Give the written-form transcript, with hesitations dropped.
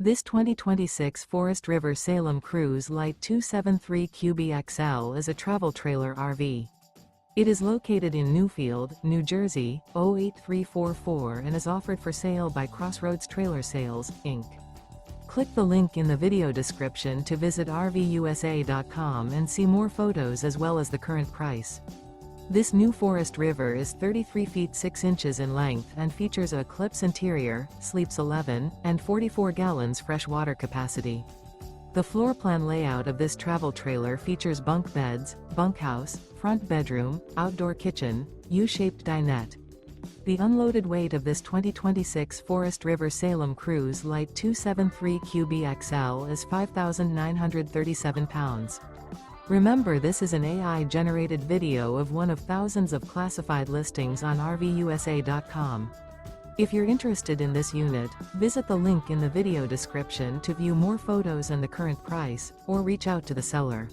This 2026 Forest River Salem Cruise Lite 273 QBXL is a travel trailer RV. It is located in Newfield, New Jersey, 08344 and is offered for sale by Crossroads Trailer Sales, Inc. Click the link in the video description to visit RVUSA.com and see more photos as well as the current price. This new Forest River is 33 feet 6 inches in length and features a Eclipse interior, sleeps 11, and 44 gallons fresh water capacity. The floor plan layout of this travel trailer features bunk beds, bunkhouse, front bedroom, outdoor kitchen, U-shaped dinette. The unloaded weight of this 2026 Forest River Salem Cruise Lite 273 QBXL is 5,937 pounds. Remember, this is an AI-generated video of one of thousands of classified listings on RVUSA.com. If you're interested in this unit, visit the link in the video description to view more photos and the current price, or reach out to the seller.